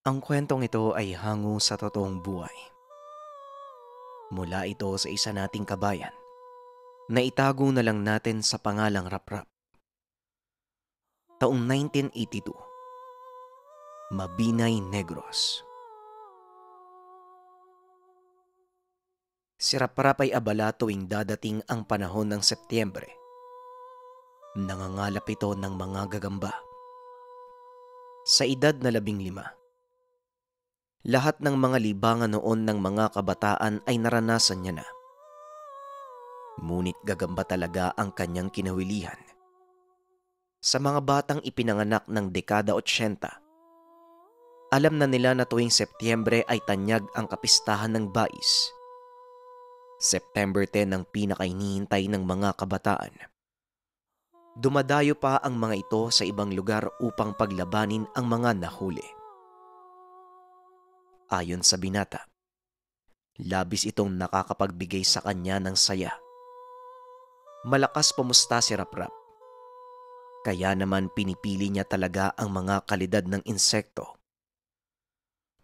Ang kwentong ito ay hango sa totoong buhay. Mula ito sa isa nating kabayan na itago na lang natin sa pangalang Raprap. Taong 1982, Mabinay, Negros. Si Raprap ay abala tuwing dadating ang panahon ng Setyembre. Nangangalap ito ng mga gagamba. Sa edad na 15, lahat ng mga libangan noon ng mga kabataan ay naranasan niya na. Ngunit gagamba talaga ang kanyang kinawilihan. Sa mga batang ipinanganak ng dekada 80, alam na nila na tuwing Setyembre ay tanyag ang kapistahan ng Bais. September 10 ang pinakainihintay ng mga kabataan. Dumadayo pa ang mga ito sa ibang lugar upang paglabanin ang mga nahuli. Ayon sa binata, labis itong nakakapagbigay sa kanya ng saya. Malakas pumusta si Raprap. Kaya naman pinipili niya talaga ang mga kalidad ng insekto.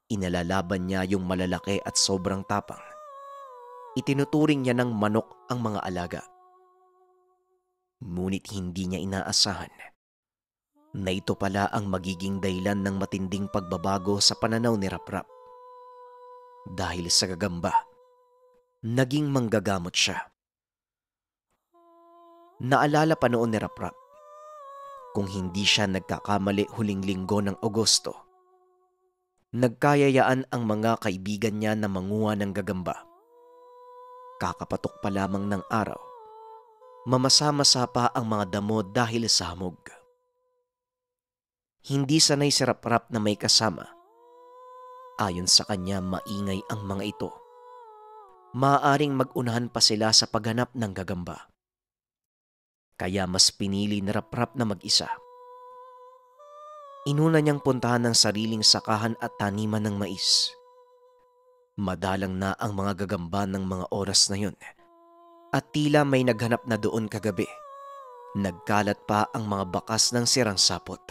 Inalalaban niya yung malalaki at sobrang tapang. Itinuturing niya ng manok ang mga alaga. Ngunit hindi niya inaasahan na ito pala ang magiging dahilan ng matinding pagbabago sa pananaw ni Raprap. Dahil sa gagamba, naging manggagamot siya. Naalala pa noon ni Raprap, kung hindi siya nagkakamali huling linggo ng Agosto, nagkayayaan ang mga kaibigan niya na manguha ng gagamba. Kakapatok pa lamang ng araw, mamasa-masa pa ang mga damo dahil sa hamog. Hindi sanay si Raprap na may kasama. Ayon sa kanya, maingay ang mga ito. Maaaring mag-unahan pa sila sa paghanap ng gagamba. Kaya mas pinili ni Raprap na mag-isa. Inuna niyang puntahan ng sariling sakahan at taniman ng mais. Madalang na ang mga gagamba ng mga oras na yun. At tila may naghanap na doon kagabi. Nagkalat pa ang mga bakas ng sirang sapot.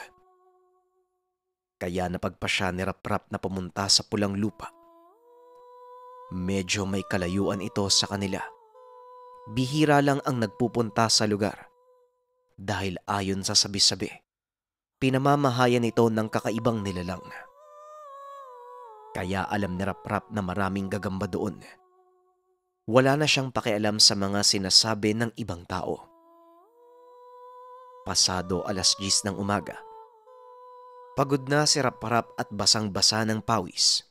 Kaya napagpasya ni Raprap na pumunta sa Pulang Lupa. Medyo may kalayuan ito sa kanila. Bihira lang ang nagpupunta sa lugar. Dahil ayon sa sabi-sabi, pinamamahayan ito ng kakaibang nilalang. Kaya alam ni Raprap na maraming gagamba doon. Wala na siyang pakialam sa mga sinasabi ng ibang tao. Pasado 10:00 ng umaga. Pagod na si Raprap at basang-basa ng pawis.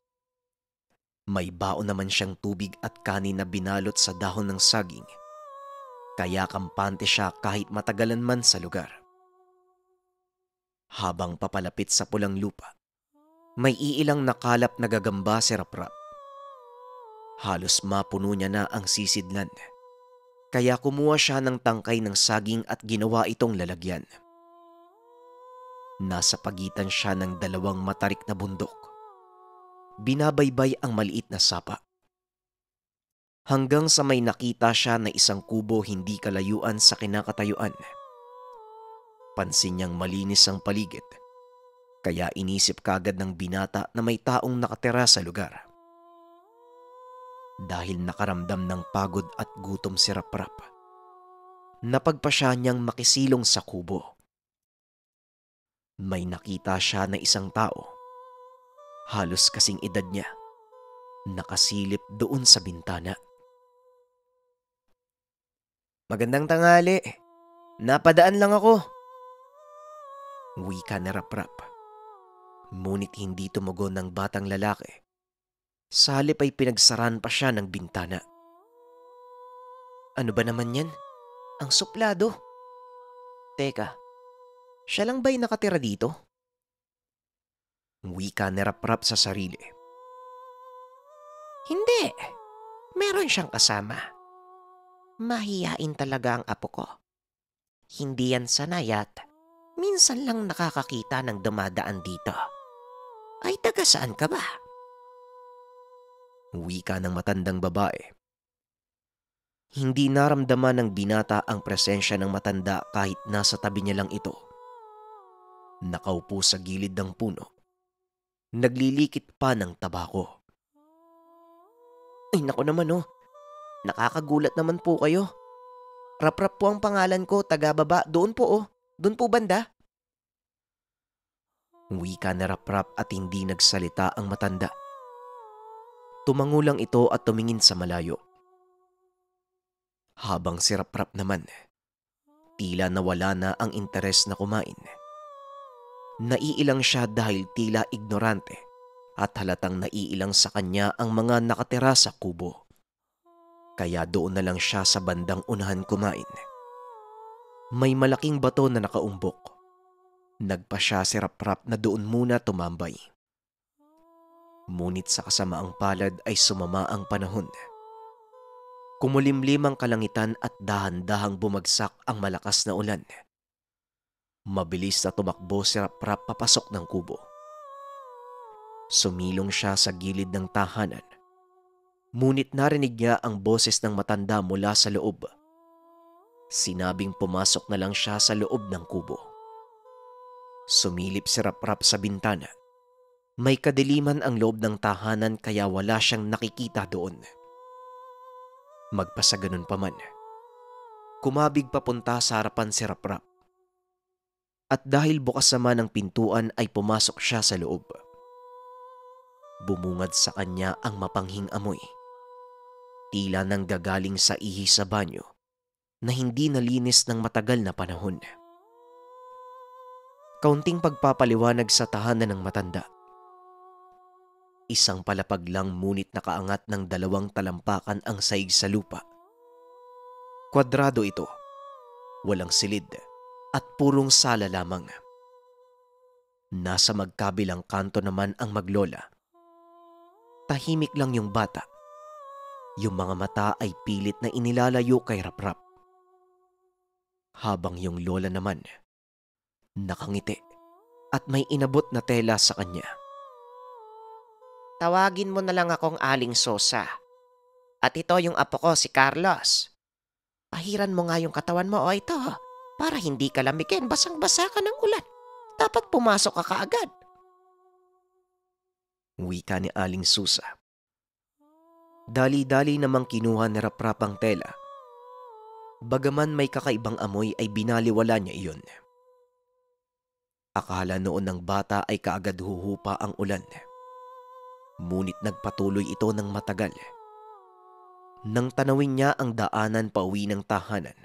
May baon naman siyang tubig at kanin na binalot sa dahon ng saging. Kaya kampante siya kahit matagalan man sa lugar. Habang papalapit sa Pulang Lupa, may iilang nakalap na gagamba si Raprap. Halos mapuno niya na ang sisidlan. Kaya kumuha siya ng tangkay ng saging at ginawa itong lalagyan. Nasa pagitan siya ng dalawang matarik na bundok. Binabaybay ang maliit na sapa. Hanggang sa may nakita siya na isang kubo hindi kalayuan sa kinakatayuan. Pansin niyang malinis ang paligid, kaya inisip kagad ng binata na may taong nakatira sa lugar. Dahil nakaramdam ng pagod at gutom si Raprap, napagpasya niyang makisilong sa kubo. May nakita siya na isang tao, halos kasing edad niya, nakasilip doon sa bintana. "Magandang tanghali. Napadaan lang ako." Wika ni Raprap. Ngunit hindi tumugon ng batang lalaki. Sa halip ay pinagsaran pa siya ng bintana. "Ano ba naman yan? Ang suplado. Teka, siya lang ba'y nakatira dito?" Wika ni Raprap sa sarili. "Hindi. Meron siyang kasama. Mahiyain talaga ang apo ko. Hindi yan sanay at minsan lang nakakakita ng dumadaan dito. Ay, taga saan ka ba?" Wika ng matandang babae. Hindi naramdaman ng binata ang presensya ng matanda kahit nasa tabi niya lang ito. Nakaupo sa gilid ng puno. naglilikit pa ng tabako. Ay naku naman oh, nakakagulat naman po kayo. Rap-rap po ang pangalan ko, taga-baba, doon po oh, doon po banda. Wika na Rap-rap at hindi nagsalita ang matanda. Tumango lang ito at tumingin sa malayo. Habang si Rap-rap naman, tila nawala na ang interes na kumain. Naiilang siya dahil tila ignorante at halatang naiilang sa kanya ang mga nakatira sa kubo. Kaya doon na lang siya sa bandang unahan kumain. May malaking bato na nakaumbok. Nagpa siya si Rap-rap na doon muna tumambay. Ngunit sa kasamaang palad ay sumama ang panahon. Kumulimlim ang kalangitan at dahan-dahang bumagsak ang malakas na ulan. Mabilis na tumakbo si Rap-rap papasok ng kubo. Sumilong siya sa gilid ng tahanan. Ngunit narinig niya ang boses ng matanda mula sa loob. Sinabing pumasok na lang siya sa loob ng kubo. Sumilip si Rap-rap sa bintana. May kadiliman ang loob ng tahanan kaya wala siyang nakikita doon. Magpasa ganun pa man, kumabig papunta sa harapan si Rap-rap. At dahil bukas naman ang pintuan ay pumasok siya sa loob. Bumungad sa kanya ang mapanghing amoy. Tila nang gagaling sa ihi sa banyo na hindi nalinis ng matagal na panahon. Kaunting pagpapaliwanag sa tahanan ng matanda. Isang palapag lang ngunit nakaangat ng 2 talampakan ang saig sa lupa. Kwadrado ito, walang silid at purong sala lamang. Nasa magkabilang kanto naman ang maglola. Tahimik lang yung bata. Yung mga mata ay pilit na inilalayo kay Rap-rap. Habang yung lola naman, nakangiti at may inabot na tela sa kanya. Tawagin mo na lang akong Aling Sosa. At ito yung apo ko si Carlos. Pahiran mo nga yung katawan mo o ito para hindi ka lamigin, basang-basa ka ng ulan. Dapat pumasok ka kaagad. Wika ni Aling Susa. Dali-dali namang kinuha ni Rap-rap ang tela. Bagaman may kakaibang amoy ay binaliwala niya iyon. Akala noon ng bata ay kaagad huhupa ang ulan. Ngunit nagpatuloy ito ng matagal. Nang tanawin niya ang daanan pauwi ng tahanan,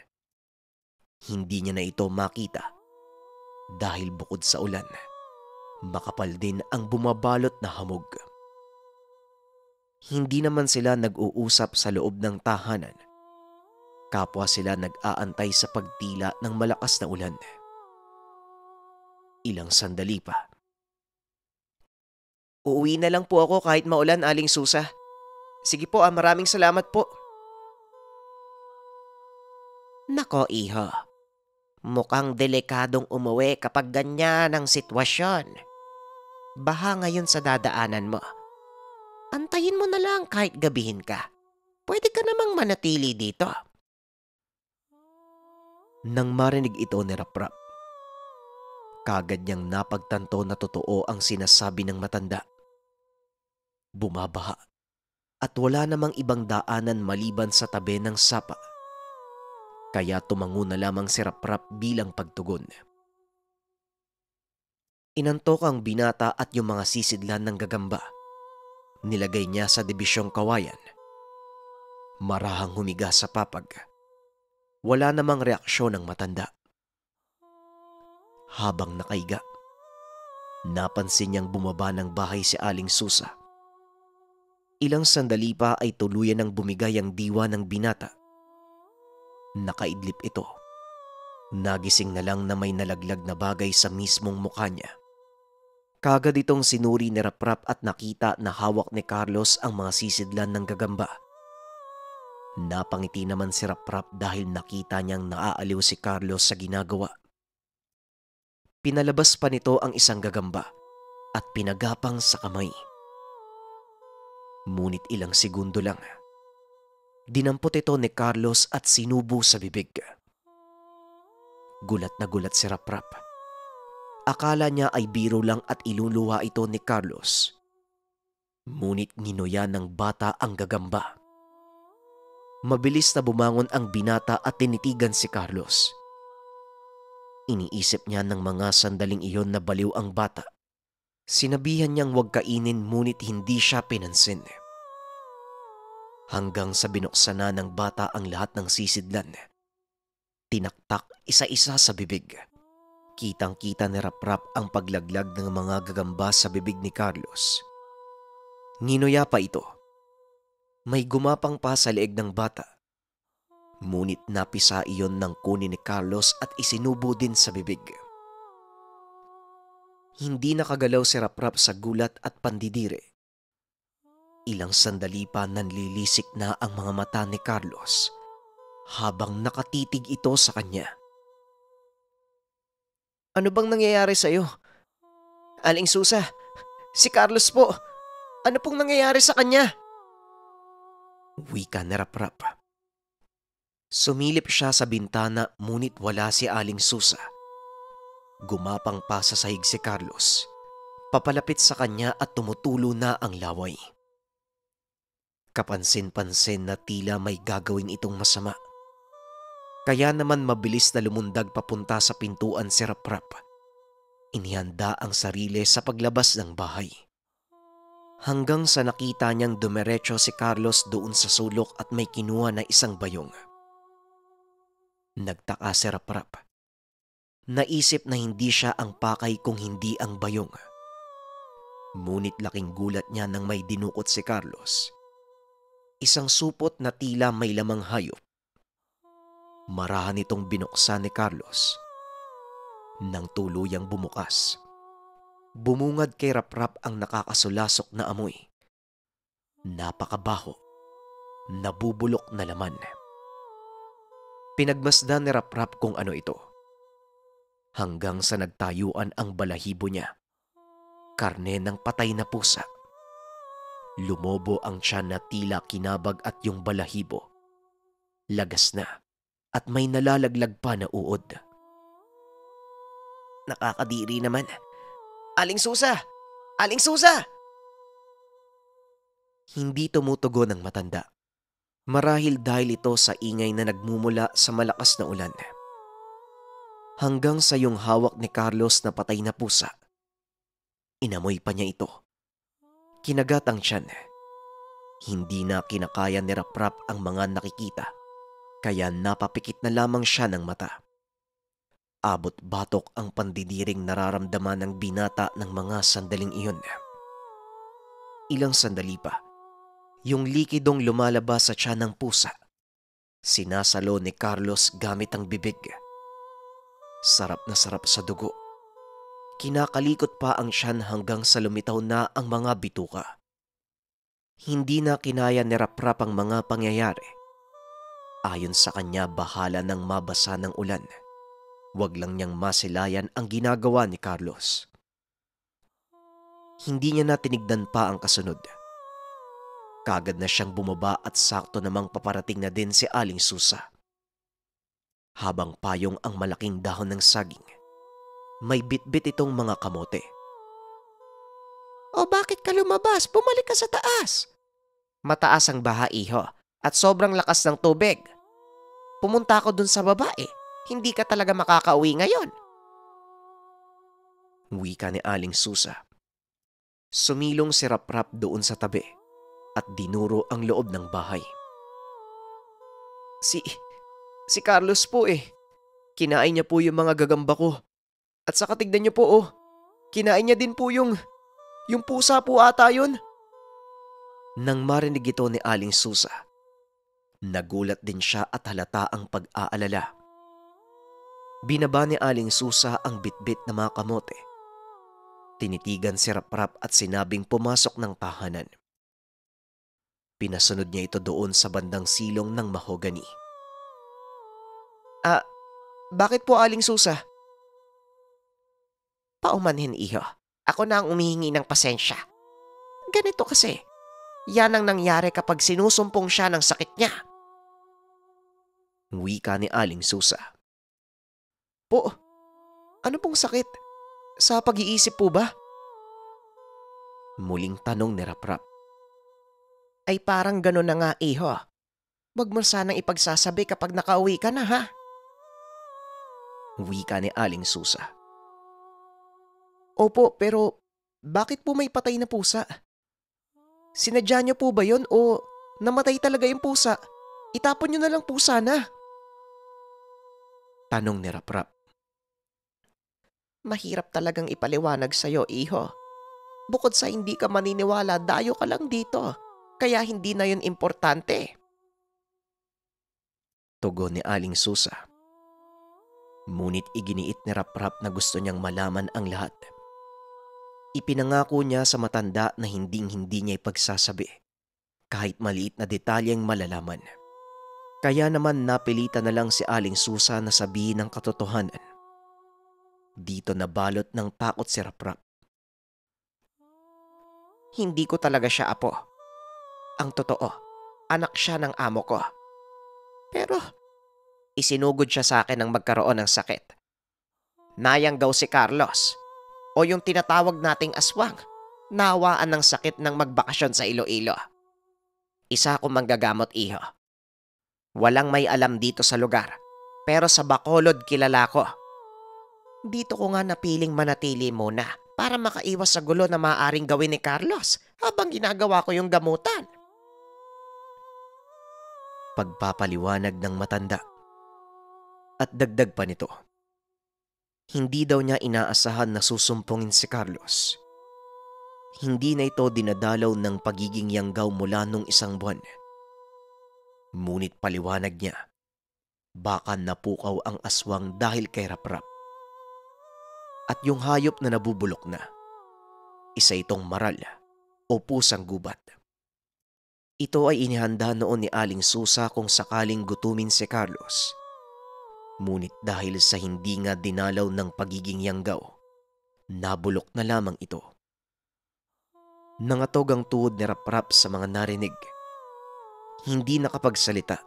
hindi niya na ito makita dahil bukod sa ulan, makapal din ang bumabalot na hamog. Hindi naman sila nag-uusap sa loob ng tahanan. Kapwa sila nag-aantay sa pagtila ng malakas na ulan. Ilang sandali pa. Uuwi na lang po ako kahit maulan, Aling Susa. Sige po, maraming salamat po. Nako, iho. Mukhang delikadong umuwi kapag ganyan ang sitwasyon. Baha ngayon sa dadaanan mo. Antayin mo na lang kahit gabihin ka. Pwede ka namang manatili dito. Nang marinig ito ni Rap-rap, kagad niyang napagtanto na totoo ang sinasabi ng matanda. Bumabaha at wala namang ibang daanan maliban sa tabi ng sapa. Kaya tumango na lamang si Rap-rap bilang pagtugon. Inantok ang binata at yung mga sisidlan ng gagamba. Nilagay niya sa dibisyong kawayan. Marahang humiga sa papag. Wala namang reaksyon ng matanda. Habang nakaiga, napansin niyang bumaba ng bahay si Aling Susa. Ilang sandali pa ay tuluyan ng bumigay ang diwa ng binata. Nakaidlip ito. Nagising na lang na may nalaglag na bagay sa mismong mukha niya. Kagad itong sinuri ni Rap-rap at nakita na hawak ni Carlos ang mga sisidlan ng gagamba. Napangiti naman si Rap-rap dahil nakita niyang naaaliw si Carlos sa ginagawa. Pinalabas pa nito ang isang gagamba at pinagapang sa kamay. Ngunit ilang segundo lang, dinampot ito ni Carlos at sinubo sa bibig. Gulat na gulat si Rap-rap. Akala niya ay biro lang at iluluwa ito ni Carlos. Ngunit nginuya ng bata ang gagamba. Mabilis na bumangon ang binata at tinitigan si Carlos. Iniisip niya ng mga sandaling iyon na baliw ang bata. Sinabihan niyang huwag kainin ngunit hindi siya pinansin. Hanggang sa binuksan na ng bata ang lahat ng sisidlan. Tinaktak isa-isa sa bibig. Kitang-kita ni Raprap ang paglaglag ng mga gagamba sa bibig ni Carlos. Nginuya pa ito. May gumapang pa sa leeg ng bata. Ngunit napisa iyon ng kunin ni Carlos at isinubo din sa bibig. Hindi nakagalaw si Raprap sa gulat at pandidire. Ilang sandali pa nanlilisik na ang mga mata ni Carlos habang nakatitig ito sa kanya. Ano bang nangyayari sa'yo? Aling Susa, si Carlos po. Ano pong nangyayari sa kanya? Wika ni Raprap. Sumilip siya sa bintana ngunit wala si Aling Susa. Gumapang pa sa sahig si Carlos. Papalapit sa kanya at tumutulo na ang laway. Kapansin-pansin na tila may gagawin itong masama. Kaya naman mabilis na lumundag papunta sa pintuan si Raprap. Inihanda ang sarili sa paglabas ng bahay. Hanggang sa nakita niyang dumiretso si Carlos doon sa sulok at may kinuha na isang bayong. Nagtaka si Raprap. Naisip na hindi siya ang pakay kung hindi ang bayong. Ngunit laking gulat niya nang may dinukot si Carlos. Isang supot na tila may lamang hayop. Marahan itong binuksan ni Carlos. Nang tuluyang bumukas. Bumungad kay Raprap ang nakakasulasok na amoy. Napakabaho. Nabubulok na laman. Pinagmasdan ni Raprap kung ano ito. Hanggang sa nagtayuan ang balahibo niya. Karne ng patay na pusa. Lumobo ang tiyan na tila kinabag at yung balahibo. Lagas na at may nalalaglag pa na uod. Nakakadiri naman. Aling Susa! Aling Susa! Hindi tumutugon ang matanda. Marahil dahil ito sa ingay na nagmumula sa malakas na ulan. Hanggang sa yung hawak ni Carlos na patay na pusa. Inamoy pa niya ito. Kinagat ang tiyan. Hindi na kinakaya ni Raprap ang mga nakikita. Kaya napapikit na lamang siya ng mata. Abot batok ang pandidiring nararamdaman ng binata ng mga sandaling iyon. Ilang sandali pa, yung likidong lumalabas sa tiyan ng pusa. Sinasalo ni Carlos gamit ang bibig. Sarap na sarap sa dugo. Kinakalikot pa ang tiyan hanggang sa lumitaw na ang mga bituka. Hindi na kinaya ni Raprap ang mga pangyayari. Ayon sa kanya, bahala ng mabasa ng ulan. Wag lang niyang masilayan ang ginagawa ni Carlos. Hindi niya na tinignan pa ang kasunod. Kagad na siyang bumaba at sakto namang paparating na din si Aling Susa. Habang payong ang malaking dahon ng saging, may bitbit itong mga kamote. O bakit ka lumabas? Bumalik ka sa taas. Mataas ang baha, iho, at sobrang lakas ng tubig. Pumunta ako dun sa babae. Hindi ka talaga makakauwi ngayon. Wika ni Aling Susa. Sumilong si Raprap doon sa tabi at dinuro ang loob ng bahay. Si Carlos po eh. Kinain niya po yung mga gagamba ko. At saka tignan niyo po oh. Kinain niya din po yung pusa po ata yun. Nang marinig ito ni Aling Susa, nagulat din siya at halata ang pag-aalala. Binaba ni Aling Susa ang bitbit na mga kamote. Tinitigan si Raprap at sinabing pumasok ng tahanan. Pinasunod niya ito doon sa bandang silong ng mahogani. Bakit po Aling Susa? Paumanhin, iho. Ako na ang umihingi ng pasensya. Ganito kasi. Yan ang nangyari kapag sinusumpong siya ng sakit niya. Wika ni Aling Susa. Po, ano pong sakit? Sa pag-iisip po ba? Muling tanong ni Raprap. Ay parang gano'n na nga, iho. Huwag mo sanang ipagsasabi kapag nakauwi ka na, ha? Wika ni Aling Susa. Opo, pero bakit po may patay na pusa? Sinadya niyo po ba yon o namatay talaga yung pusa? Itapon niyo na lang po sana. Tanong ni Raprap. Mahirap talagang ipaliwanag sa'yo, iho. Bukod sa hindi ka maniniwala, dayo ka lang dito. Kaya hindi na yun importante. Tugon ni Aling Susa. Ngunit iginiit ni Raprap na gusto niyang malaman ang lahat. Ipinangako niya sa matanda na hinding-hindi niya ipagsasabi kahit maliit na detalyeng malalaman. Kaya naman napilitan na lang si Aling Susa na sabihin ang katotohanan. Dito nabalot ng takot si Raprap. Hindi ko talaga siya apo. Ang totoo, anak siya ng amo ko. Pero isinugod siya sa akin ng magkaroon ng sakit. Nayanggaw si Carlos o yung tinatawag nating aswang. Nawaan ng sakit ng magbakasyon sa Iloilo. Isa akong manggagamot, iho. Walang may alam dito sa lugar, pero sa Bacolod kilala ko. Dito ko nga napiling manatili muna para makaiwas sa gulo na maaaring gawin ni Carlos habang ginagawa ko yung gamutan. Pagpapaliwanag ng matanda. At dagdag pa nito, hindi daw niya inaasahan na susumpungin si Carlos. Hindi na ito dinadalaw ng pagiging yanggaw mula nung isang buwan. Ngunit paliwanag niya, baka napukaw ang aswang dahil kay Raprap. At yung hayop na nabubulok na, isa itong maral o pusang gubat. Ito ay inihanda noon ni Aling Susa kung sakaling gutumin si Carlos. Ngunit dahil sa hindi nga dinalaw ng pagiging yanggaw, nabulok na lamang ito. Nangatog ang tuhod ni Raprap sa mga narinig. Hindi nakapagsalita.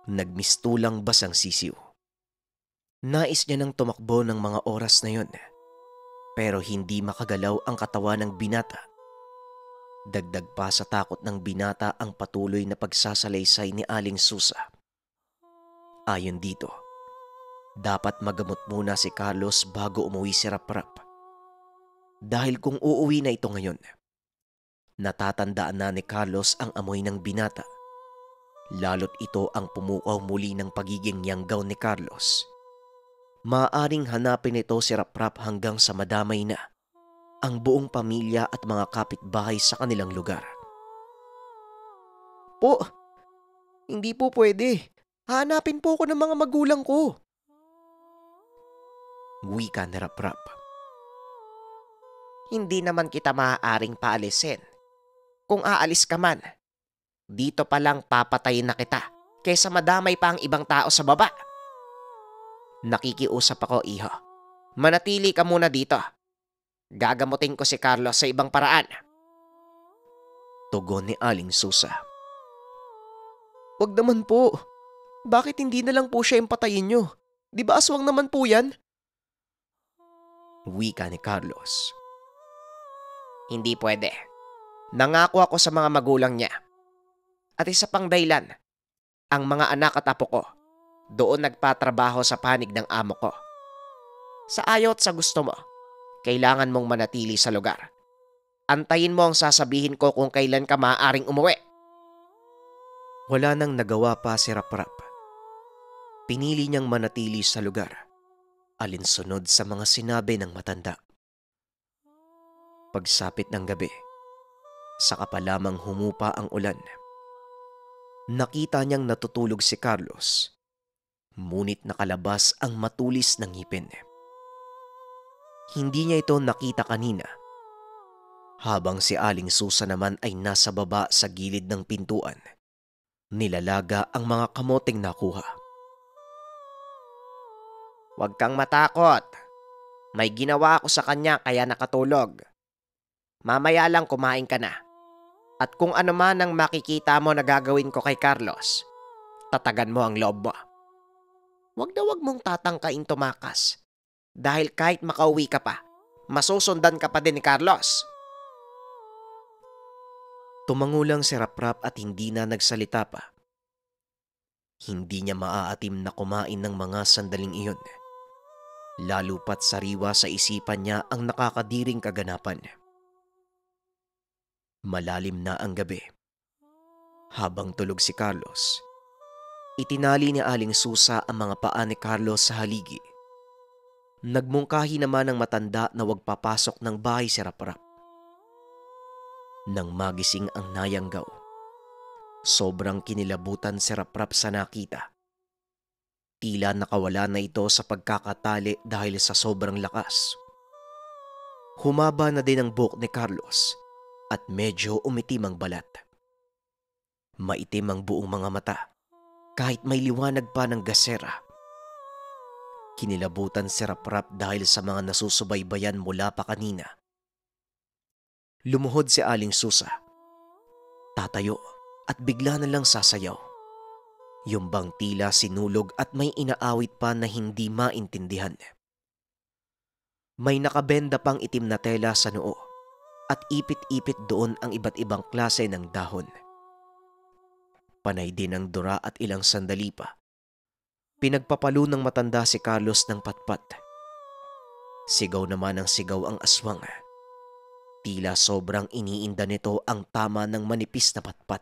Nagmistulang basang sisiw. Nais niya nang tumakbo ng mga oras na yon, pero hindi makagalaw ang katawan ng binata. Dagdag pa sa takot ng binata ang patuloy na pagsasalaysay ni Aling Susa. Ayon dito, dapat magamot muna si Carlos bago umuwi si Raprap. Dahil kung uuwi na ito ngayon, natatandaan na ni Carlos ang amoy ng binata. Lalo't ito ang pumukaw muli ng pagiging yanggaw ni Carlos. Maaaring hanapin ito si Raprap hanggang sa madamay na ang buong pamilya at mga kapitbahay sa kanilang lugar. Po, hindi po pwede. Hanapin po ko ng mga magulang ko. Wika ni Raprap. Hindi naman kita maaaring paalisin. Kung aalis ka man, dito pa lang papatayin na kita kaysa madamay pa ang ibang tao sa baba. Nakikiusap ako, iho. Manatili ka muna dito. Gagamutin ko si Carlos sa ibang paraan. Tugon ni Aling Susa. Wag naman po. Bakit hindi na lang po siya yung patayin nyo? Di ba aswang naman po yan? Wika ni Carlos. Hindi pwede. Nangako ako sa mga magulang niya. At isa pang dahilan, ang mga anak at apo ko doon nagpatrabaho sa panig ng amo ko. Sa ayaw at sa gusto mo, kailangan mong manatili sa lugar. Antayin mo ang sasabihin ko kung kailan ka maaaring umuwi. Wala nang nagawa pa si Raprap. Pinili niyang manatili sa lugar, alinsunod sa mga sinabi ng matanda. Pagsapit ng gabi, saka pa lamang humupa ang ulan. Nakita niyang natutulog si Carlos, ngunit nakalabas ang matulis ng ngipin. Hindi niya ito nakita kanina, habang si Aling Susa naman ay nasa baba sa gilid ng pintuan. Nilalaga ang mga kamoting nakuha. Huwag kang matakot. May ginawa ako sa kanya kaya nakatulog. Mamaya lang kumain ka na. At kung ano man ang makikita mo na gagawin ko kay Carlos, tatagan mo ang loob mo. Huwag na huwag mong tatangkain tumakas. Dahil kahit makauwi ka pa, Masusundan ka pa din ni Carlos. Tumango lang si Raprap at hindi na nagsalita pa. Hindi niya maaatim na kumain ng mga sandaling iyon. Lalo pat sariwa sa isipan niya ang nakakadiring kaganapan. Malalim na ang gabi. Habang tulog si Carlos, itinali ni Aling Susa ang mga paa ni Carlos sa haligi. Nagmungkahi naman ang matanda na wag papasok ng bahay si Raprap. Nang magising ang nayanggaw, sobrang kinilabutan si Raprap sa nakita. Tila nakawala na ito sa pagkakatali dahil sa sobrang lakas. Humaba na din ang buhok ni Carlos at medyo umitim ang balat. Maitim ang buong mga mata kahit may liwanag pa ng gasera. Kinilabutan si Raprap dahil sa mga nasusubaybayan mula pa kanina. Lumuhod si Aling Susa. Tatayo at bigla na lang sasayaw. Yung bang tila sinulog at may inaawit pa na hindi maintindihan. May nakabenda pang itim na tela sa noo at ipit-ipit doon ang iba't ibang klase ng dahon. Panay din ang dura at ilang sandali pa. Pinagpapalo ng matanda si Carlos ng patpat. Sigaw naman ang sigaw ang aswang. Tila sobrang iniinda nito ang tama ng manipis na patpat.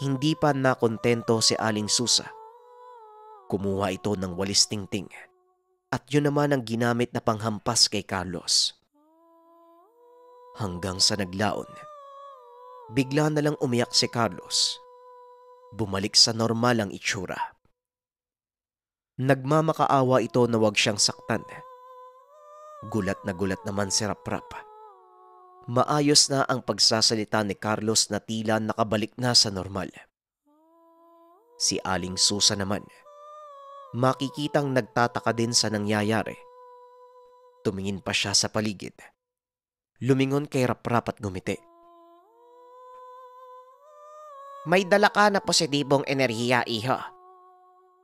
Hindi pa nakontento si Aling Susa. Kumuha ito ng walis tingting at yun naman ang ginamit na panghampas kay Carlos. Hanggang sa naglaon, bigla na lang umiyak si Carlos. Bumalik sa normal ang itsura. Nagmamakaawa ito na wag siyang saktan. Gulat na gulat naman si Raprap. Maayos na ang pagsasalita ni Carlos na tila nakabalik na sa normal. Si Aling Susa naman, makikitang nagtataka din sa nangyayari. Tumingin pa siya sa paligid. Lumingon kay Raprap at ngumiti. May dala ka na positibong enerhiya, iho.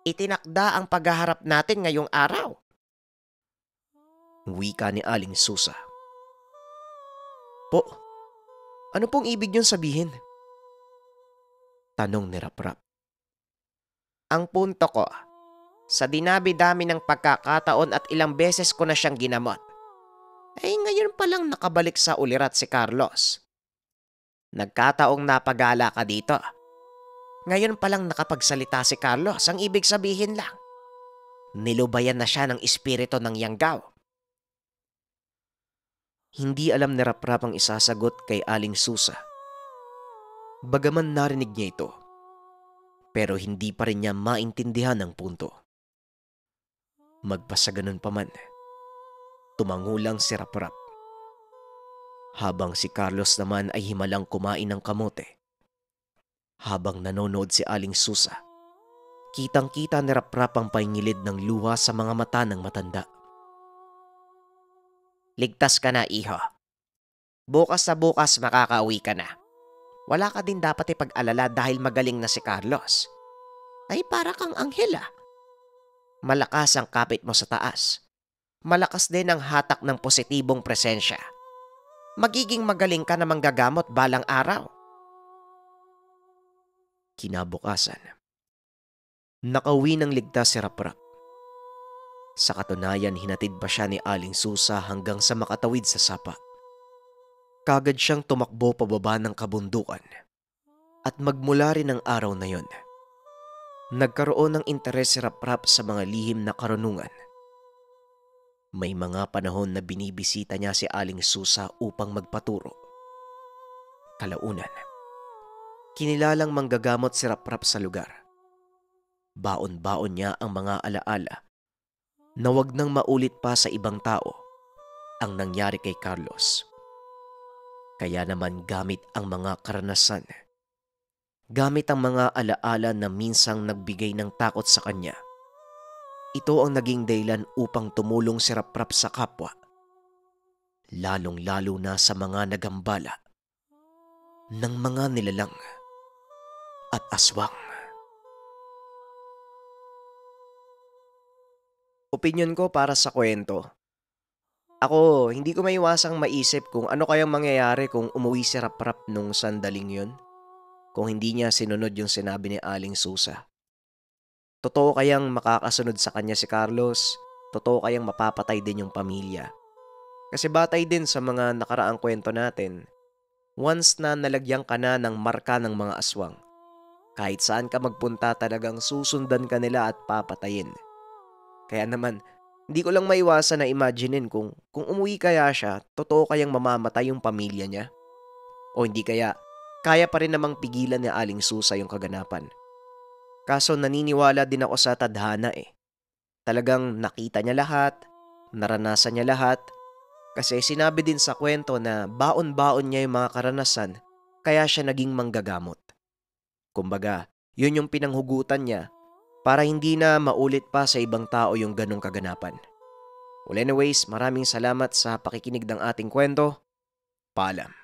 Itinakda ang paghaharap natin ngayong araw. Wika ni Aling Susa. Po, ano pong ibig niyong sabihin? Tanong ni Raprap. Ang punto ko, sa dinabi-dami ng pagkakataon at ilang beses ko na siyang ginamot, ay ngayon palang nakabalik sa ulirat si Carlos. Nagkataong napagala ka dito. Ngayon palang nakapagsalita si Carlos, ang ibig sabihin lang, nilubayan na siya ng espiritu ng Yanggaw. Hindi alam ni Raprap ang isasagot kay Aling Susa. Bagaman narinig niya ito, pero hindi pa rin niya maintindihan ang punto. Magpasaganon pa man, tumango lang si Raprap. Habang si Carlos naman ay himalang kumain ng kamote. Habang nanonood si Aling Susa, kitang-kita ni Raprap ang paingilid ng luha sa mga mata ng matanda. Ligtas ka na, iho. Bukas sa bukas makakauwi ka na. Wala ka din dapat ipag-alala dahil magaling na si Carlos. Ay para kang anghel ah. Malakas ang kapit mo sa taas. Malakas din ang hatak ng positibong presensya. Magiging magaling ka na manggagamot balang araw. Kinabukasan, nakauwi ng ligtas si Raprap. Sa katunayan, hinatid pa siya ni Aling Susa hanggang sa makatawid sa sapa. Kagad siyang tumakbo pababa ng kabundukan. At magmula rin ang araw na yon, nagkaroon ng interes si Raprap sa mga lihim na karunungan. May mga panahon na binibisita niya si Aling Susa upang magpaturo. Kalaunan, kinilalang manggagamot si Raprap sa lugar. Baon-baon niya ang mga alaala na wag nang maulit pa sa ibang tao ang nangyari kay Carlos. Kaya naman gamit ang mga karanasan, gamit ang mga alaala na minsang nagbigay ng takot sa kanya, ito ang naging dahilan upang tumulong si Raprap sa kapwa, lalong-lalo na sa mga nagambala ng mga nilalang at aswang. Opinyon ko para sa kwento, Ako, hindi ko maiwasang maisip kung ano kayang mangyayari kung umuwi si Rap-Rap nung sandaling yun. Kung hindi niya sinunod yung sinabi ni Aling Susa. Totoo kayang makakasunod sa kanya si Carlos? Totoo kayang mapapatay din yung pamilya? Kasi batay din sa mga nakaraang kwento natin, once na nalagyan ka na ng marka ng mga aswang, kahit saan ka magpunta talagang susundan ka nila at papatayin. Kaya naman, hindi ko lang maiwasan na imaginein kung umuwi kaya siya, totoo kayang mamamatay yung pamilya niya? O hindi kaya, kaya pa rin namang pigilan ni Aling Susa yung kaganapan. Kaso naniniwala din ako sa tadhana eh. Talagang nakita niya lahat, naranasan niya lahat, kasi sinabi din sa kwento na baon-baon niya yung mga karanasan, kaya siya naging manggagamot. Kumbaga, yun yung pinanghugutan niya para hindi na maulit pa sa ibang tao yung ganong kaganapan. Well anyways, maraming salamat sa pakikinig ng ating kwento. Paalam.